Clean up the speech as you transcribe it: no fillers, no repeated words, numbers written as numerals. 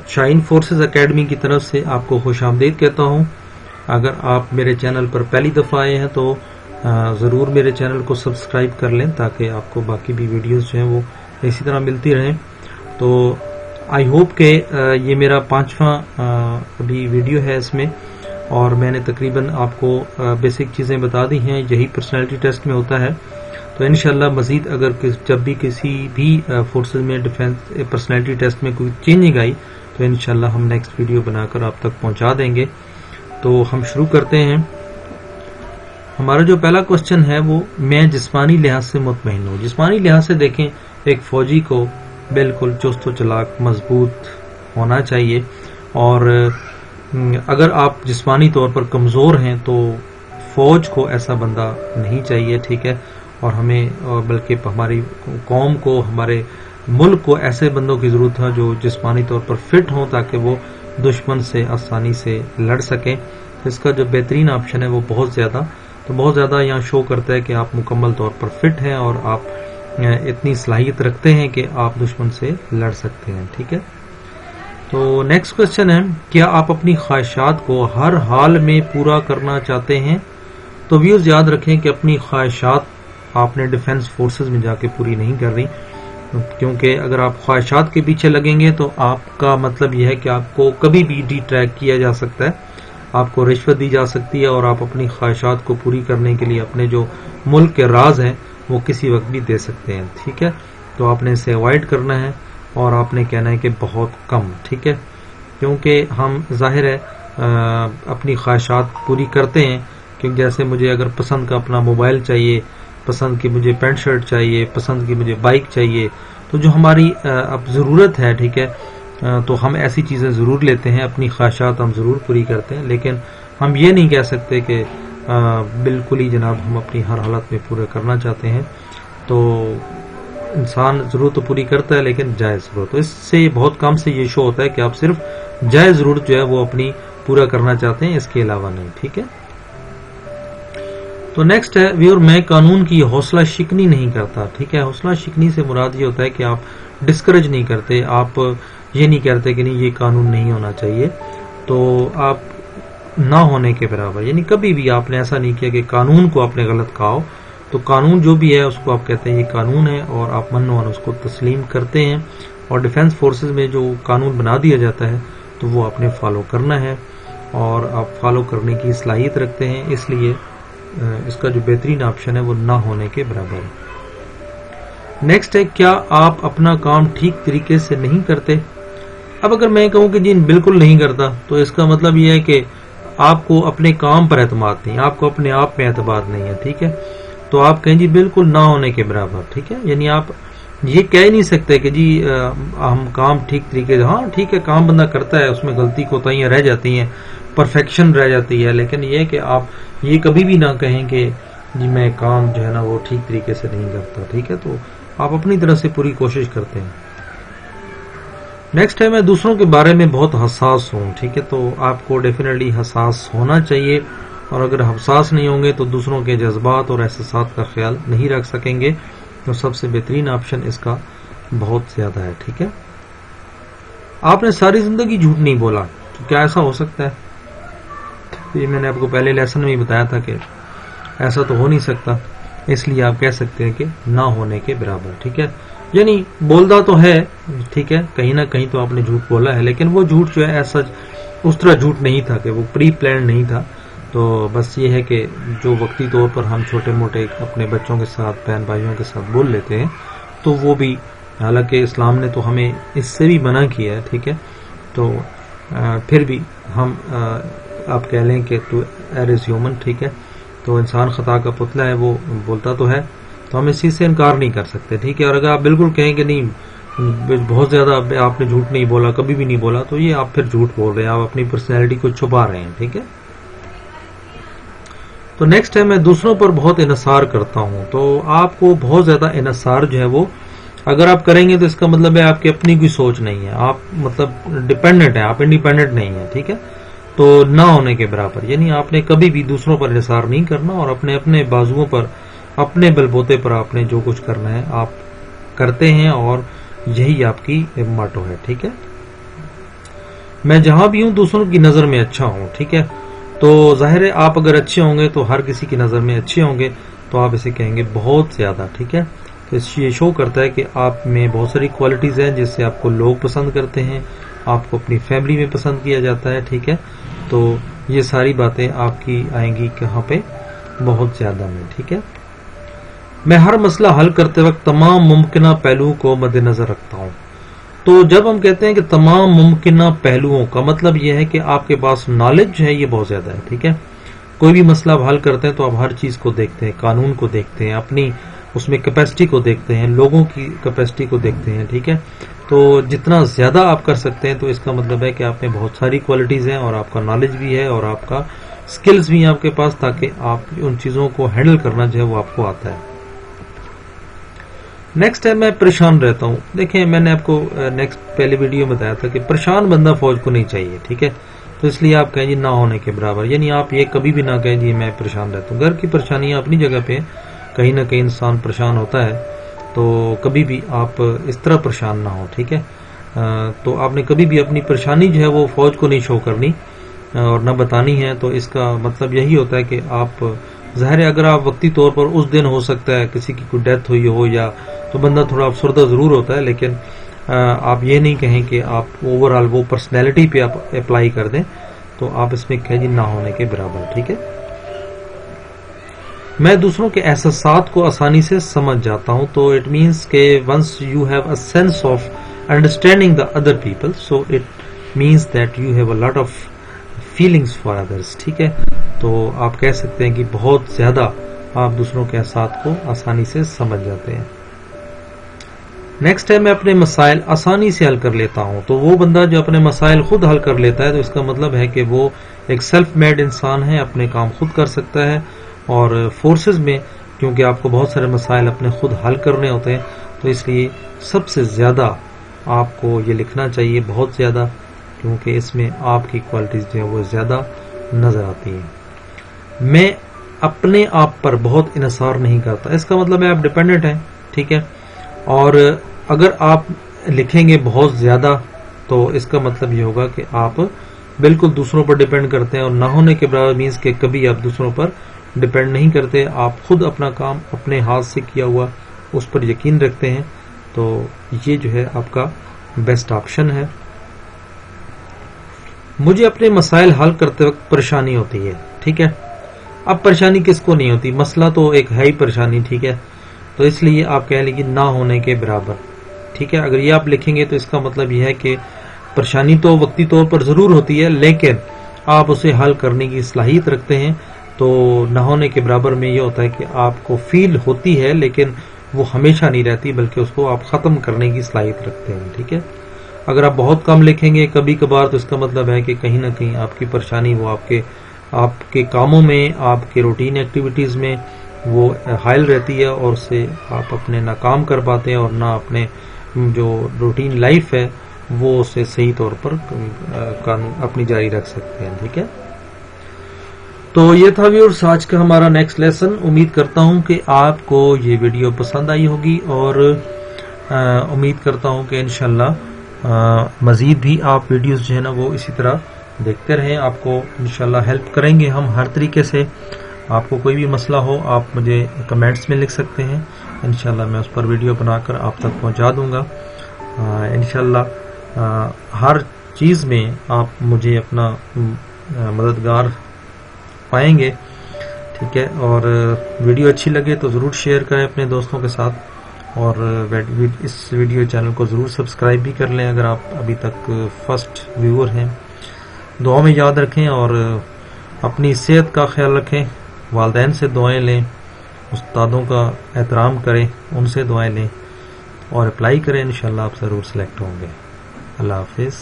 شاہین forces academy کی طرف سے آپ کو خوش آمدید کہتا ہوں. اگر آپ میرے چینل پر پہلی دفعہ آئے ہیں تو ضرور میرے چینل کو سبسکرائب کر لیں تاکہ آپ کو باقی بھی ویڈیوز جو ہیں وہ اسی طرح ملتی رہیں. تو آئی ہوپ کہ یہ میرا 5واں ابھی ویڈیو ہے اس میں، اور میں نے تقریباً آپ کو بیسک چیزیں بتا دی ہیں. یہی پرسنالٹی ٹیسٹ میں ہوتا ہے. تو انشاءاللہ مزید اگر جب بھی کسی بھی فورسز میں ڈیفنس پرسنالٹی ٹیسٹ میں کوئی چینجنگ آئی تو انشاءاللہ ہم نیکسٹ ویڈیو بنا کر آپ تک پہنچا دیں گے. تو ہم شروع کرتے ہیں. ہمارا جو پہلا کوسچن ہے وہ میں جسمانی لحاظ سے مطمئن ہوں. جسمانی لحاظ سے دیکھیں ایک فوجی کو بالکل چست و چلاک مضبوط ہونا چاہیے، اور اگر آپ جسمانی طور پر کمزور ہیں تو فوج کو ایسا بندہ نہیں چاہیے. ٹھیک ہے، اور ہمیں بلکہ ہماری قوم کو، ہمارے ملک کو ایسے بندوں کی ضرورت ہے جو جسمانی طور پر فٹ ہوں تاکہ وہ دشمن سے آسانی سے لڑ سکیں. اس کا جو بہترین آپشن ہے وہ بہت زیادہ یہاں شو کرتا ہے کہ آپ مکمل طور پر فٹ ہیں اور آپ اتنی صلاحیت رکھتے ہیں کہ آپ دشمن سے لڑ سکتے ہیں. ٹھیک ہے، تو نیکسٹ کوسچن ہے کیا آپ اپنی خواہشات کو ہر حال میں پورا کرنا چاہتے ہیں؟ تو ویوز یاد رکھیں کہ اپنی خواہشات آپ نے ڈیفنس فورسز میں جا کے پوری نہیں کر رہی، کیونکہ اگر آپ خواہشات کے پیچھے لگیں گے تو آپ کا مطلب یہ ہے کہ آپ کو کبھی بھی ڈی ٹریک کیا جا سکتا ہے، آپ کو رشوت دی جا سکتی ہے، اور آپ اپنی خواہشات کو پوری کرنے کے لیے اپنے جو ملک کے راز ہیں وہ کسی وقت بھی دے سکتے ہیں. ٹھیک ہے، تو آپ نے اسے اوائڈ کرنا ہے اور آپ نے کہنا ہے کہ بہت کم. ٹھیک ہے، کیونکہ ہم ظاہر ہے اپنی خواہشات پوری کرتے ہیں، کیونکہ جیسے مجھے اگر پسند کا اپنا موبائل چاہیے، پسند کی مجھے پینٹ شرٹ چاہیے، پسند کی مجھے بائک چاہیے، تو جو ہماری اب ضرورت ہے، ٹھیک ہے، تو ہم ایسی چیزیں ضرور لیتے ہیں، اپنی خواہشات ہم ضرور پوری کرتے ہیں، لیکن ہم یہ نہیں کہہ سکتے کہ بالکل ہی جناب ہم اپنی ہر حالت میں پورا کرنا چاہتے ہیں. تو انسان ضرورت تو پوری کرتا ہے لیکن جائز ضرورت، تو اس سے بہت کم سے یہ شو ہوتا ہے کہ آپ صرف جائز ضرورت جو ہے وہ اپنی پورا کرنا چاہتے ہیں، اس کے علاوہ نہیں. ٹھیک ہے، تو نیکسٹ ہے ویور میں قانون کی حوصلہ شکنی نہیں کرتا. ٹھیک ہے، حوصلہ شکنی سے مراد یہ ہوتا ہے کہ آپ ڈسکریج نہیں کرتے، آپ یہ نہیں کہتے کہ نہیں یہ قانون نہیں ہونا چاہیے، تو آپ نہ ہونے کے برابر، یعنی کبھی بھی آپ نے ایسا نہیں کیا کہ قانون کو آپ نے غلط کہا ہو. تو قانون جو بھی ہے اس کو آپ کہتے ہیں یہ قانون ہے، اور آپ من و اس کو تسلیم کرتے ہیں، اور ڈیفنس فورسز میں جو قانون بنا دیا جاتا ہے تو وہ آپ نے فالو کرنا ہے، اور آپ فالو کرنے کی صلاحیت رکھتے ہیں. اس لیے اس کا جو بہترین آپشن ہے وہ نہ ہونے کے برابر ہے. نیکسٹ ہے کیا آپ اپنا کام ٹھیک طریقے سے نہیں کرتے؟ اب اگر میں کہوں کہ جی بالکل نہیں کرتا تو اس کا مطلب یہ ہے کہ آپ کو اپنے کام پر اعتماد نہیں، آپ کو اپنے آپ پہ اعتماد نہیں ہے. ٹھیک ہے، تو آپ کہیں جی بالکل نہ ہونے کے برابر. ٹھیک ہے، یعنی آپ یہ کہہ ہی نہیں سکتے کہ جی ہم کام ٹھیک طریقے سے، ہاں ٹھیک ہے کام بندہ کرتا ہے، اس میں غلطی کوتاہیاں رہ جاتی ہیں، پرفیکشن رہ جاتی ہے، لیکن یہ کہ آپ یہ کبھی بھی نہ کہیں کہ جی میں کام جو ہے نا وہ ٹھیک طریقے سے نہیں کرتا. ٹھیک ہے، تو آپ اپنی طرف سے پوری کوشش کرتے ہیں. نیکسٹ ہے میں دوسروں کے بارے میں بہت حساس ہوں. ٹھیک ہے، تو آپ کو ڈیفینیٹلی حساس ہونا چاہیے، اور اگر حساس نہیں ہوں گے تو دوسروں کے جذبات اور احساسات کا خیال نہیں رکھ سکیں گے. تو سب سے بہترین آپشن اس کا بہت زیادہ ہے. ٹھیک ہے، آپ نے ساری زندگی جھوٹ نہیں بولا، تو کیا ایسا ہو سکتا ہے؟ یہ میں نے آپ کو پہلے لیسن میں ہی بتایا تھا کہ ایسا تو ہو نہیں سکتا، اس لیے آپ کہہ سکتے ہیں کہ نہ ہونے کے برابر. ٹھیک ہے، یعنی بولتا تو ہے، ٹھیک ہے، کہیں نہ کہیں تو آپ نے جھوٹ بولا ہے، لیکن وہ جھوٹ جو ہے ایسا اس طرح جھوٹ نہیں تھا کہ وہ پری پلان نہیں تھا. تو بس یہ ہے کہ جو وقتی طور پر ہم چھوٹے موٹے اپنے بچوں کے ساتھ، بہن بھائیوں کے ساتھ بول لیتے ہیں، تو وہ بھی، حالانکہ اسلام نے تو ہمیں اس سے بھی منع کیا ہے. ٹھیک ہے، تو پھر بھی ہم آپ کہہ لیں کہ تو ایئر از ہیومن. ٹھیک ہے، تو انسان خطا کا پتلا ہے، وہ بولتا تو ہے، تو ہم اس چیز سے انکار نہیں کر سکتے. ٹھیک ہے، اور اگر آپ بالکل کہیں کہ نہیں بہت زیادہ آپ نے جھوٹ نہیں بولا، کبھی بھی نہیں بولا، تو یہ آپ پھر جھوٹ بول رہے ہیں، آپ اپنی پرسنالٹی کو چھپا رہے ہیں. ٹھیک ہے، تو نیکسٹ ہے میں دوسروں پر بہت انحصار کرتا ہوں. تو آپ کو بہت زیادہ انحصار جو ہے وہ اگر آپ کریں گے تو اس کا مطلب ہے آپ کی اپنی کوئی سوچ نہیں ہے، آپ مطلب ڈیپینڈنٹ ہیں، آپ انڈیپینڈنٹ نہیں ہیں. ٹھیک ہے، تو نہ ہونے کے برابر، یعنی آپ نے کبھی بھی دوسروں پر انحصار نہیں کرنا، اور اپنے اپنے بازوؤں پر، اپنے بل بوتے پر آپ نے جو کچھ کرنا ہے آپ کرتے ہیں، اور یہی آپ کی ماٹو ہے. ٹھیک ہے، میں جہاں بھی ہوں دوسروں کی نظر میں اچھا ہوں. ٹھیک ہے, تو ظاہر ہے آپ اگر اچھے ہوں گے تو ہر کسی کی نظر میں اچھے ہوں گے, تو آپ اسے کہیں گے بہت زیادہ. ٹھیک ہے, تو یہ شو کرتا ہے کہ آپ میں بہت ساری کوالٹیز ہیں جس سے آپ کو لوگ پسند کرتے ہیں, آپ کو اپنی فیملی میں پسند کیا جاتا ہے. ٹھیک ہے, تو یہ ساری باتیں آپ کی آئیں گی کہاں پہ, بہت زیادہ میں. ٹھیک ہے, میں ہر مسئلہ حل کرتے وقت تمام ممکنہ پہلوؤں کو مد نظر رکھتا ہوں. تو جب ہم کہتے ہیں کہ تمام ممکنہ پہلوؤں کا مطلب یہ ہے کہ آپ کے پاس نالج ہے یہ بہت زیادہ ہے. ٹھیک ہے, کوئی بھی مسئلہ آپ حل کرتے ہیں تو آپ ہر چیز کو دیکھتے ہیں, قانون کو دیکھتے ہیں, اپنی اس میں کیپیسٹی کو دیکھتے ہیں, لوگوں کی کیپیسٹی کو دیکھتے ہیں. ٹھیک ہے, تو جتنا زیادہ آپ کر سکتے ہیں تو اس کا مطلب ہے کہ آپ میں بہت ساری کوالٹیز ہیں اور آپ کا نالج بھی ہے اور آپ کا سکلز بھی ہیں آپ کے پاس, تاکہ آپ ان چیزوں کو ہینڈل کرنا جو ہے وہ آپ کو آتا ہے. نیکسٹ ہے میں پریشان رہتا ہوں. دیکھیں میں نے آپ کو نیکسٹ پہلے ویڈیو میں بتایا تھا کہ پریشان بندہ فوج کو نہیں چاہیے. ٹھیک ہے, تو اس لیے آپ کہیں جی نہ ہونے کے برابر, یعنی آپ یہ کبھی بھی نہ کہیں جی میں پریشان رہتا ہوں. گھر کی پریشانیاں اپنی جگہ پہ, کہیں نہ کہیں انسان پریشان ہوتا ہے, تو کبھی بھی آپ اس طرح پریشان نہ ہو. ٹھیک ہے, تو آپ نے کبھی بھی اپنی پریشانی جو ہے وہ فوج کو نہیں شو کرنی اور نہ بتانی ہے. تو اس کا مطلب یہی ہوتا ہے کہ آپ ظاہر ہے اگر آپ وقتی طور پر اس دن ہو سکتا ہے کسی کی کوئی ڈیتھ ہوئی ہو یا تو بندہ تھوڑا افسردہ ضرور ہوتا ہے, لیکن آپ یہ نہیں کہیں کہ آپ اوور آل وہ پرسنالٹی پہ آپ اپلائی کر دیں, تو آپ اس میں کہیں جی نہ ہونے کے برابر. ٹھیک ہے, میں دوسروں کے احساسات کو آسانی سے سمجھ جاتا ہوں. تو اٹ مینس کہ once you have a sense of understanding the other people, so it means that you have a lot of feelings for others. ٹھیک ہے, تو آپ کہہ سکتے ہیں کہ بہت زیادہ آپ دوسروں کے احساسات کو آسانی سے سمجھ جاتے ہیں. نیکسٹ ہے میں اپنے مسائل آسانی سے حل کر لیتا ہوں. تو وہ بندہ جو اپنے مسائل خود حل کر لیتا ہے تو اس کا مطلب ہے کہ وہ ایک سیلف میڈ انسان ہے, اپنے کام خود کر سکتا ہے. اور فورسز میں کیونکہ آپ کو بہت سارے مسائل اپنے خود حل کرنے ہوتے ہیں, تو اس لیے سب سے زیادہ آپ کو یہ لکھنا چاہیے, بہت زیادہ, کیونکہ اس میں آپ کی کوالٹیز جو ہے وہ زیادہ نظر آتی ہیں. میں اپنے آپ پر بہت انحصار نہیں کرتا. اس کا مطلب ہے آپ ڈیپینڈنٹ ہیں. ٹھیک ہے, اور اگر آپ لکھیں گے بہت زیادہ تو اس کا مطلب یہ ہوگا کہ آپ بالکل دوسروں پر ڈیپینڈ کرتے ہیں, اور نہ ہونے کے برابر مینس کہ کبھی آپ دوسروں پر ڈیپینڈ نہیں کرتے, آپ خود اپنا کام اپنے ہاتھ سے کیا ہوا اس پر یقین رکھتے ہیں. تو یہ جو ہے آپ کا بیسٹ آپشن ہے. مجھے اپنے مسائل حل کرتے وقت پریشانی ہوتی ہے. ٹھیک ہے, اب پریشانی کس کو نہیں ہوتی, مسئلہ تو ایک ہے ہی پریشانی. ٹھیک ہے, تو اس لیے آپ کہہ لیں کہ نہ ہونے کے برابر. ٹھیک ہے, اگر یہ آپ لکھیں گے تو اس کا مطلب یہ ہے کہ پریشانی تو وقتی طور پر ضرور ہوتی ہے, لیکن آپ اسے حل کرنے کی صلاحیت رکھتے ہیں. تو نہ ہونے کے برابر میں یہ ہوتا ہے کہ آپ کو فیل ہوتی ہے لیکن وہ ہمیشہ نہیں رہتی, بلکہ اس کو آپ ختم کرنے کی صلاحیت رکھتے ہیں. ٹھیک ہے, اگر آپ بہت کم لکھیں گے کبھی کبھار تو اس کا مطلب ہے کہ کہیں نہ کہیں آپ کی پریشانی وہ آپ کے کاموں میں, آپ کے روٹین ایکٹیویٹیز میں وہ حائل رہتی ہے, اور اس سے آپ اپنے نہ کام کر پاتے ہیں اور نہ اپنے جو روٹین لائف ہے وہ اسے صحیح طور پر اپنی جاری رکھ سکتے ہیں. ٹھیک ہے, تو یہ تھا ویورز آج کا ہمارا نیکسٹ لیسن. امید کرتا ہوں کہ آپ کو یہ ویڈیو پسند آئی ہوگی, اور امید کرتا ہوں کہ انشاءاللہ مزید بھی آپ ویڈیوز جو ہے نا وہ اسی طرح دیکھتے رہیں. آپ کو انشاءاللہ ہیلپ کریں گے ہم ہر طریقے سے. آپ کو کوئی بھی مسئلہ ہو آپ مجھے کمنٹس میں لکھ سکتے ہیں, انشاءاللہ میں اس پر ویڈیو بنا کر آپ تک پہنچا دوں گا. انشاءاللہ ہر چیز میں آپ مجھے اپنا مددگار پائیں گے. ٹھیک ہے, اور ویڈیو اچھی لگے تو ضرور شیئر کریں اپنے دوستوں کے ساتھ, اور اس ویڈیو چینل کو ضرور سبسکرائب بھی کر لیں اگر آپ ابھی تک فرسٹ ویور ہیں. دعا میں یاد رکھیں اور اپنی صحت کا خیال رکھیں, والدین سے دعائیں لیں, استادوں کا احترام کریں, ان سے دعائیں لیں اور اپلائی کریں. انشاءاللہ آپ ضرور سلیکٹ ہوں گے. اللہ حافظ.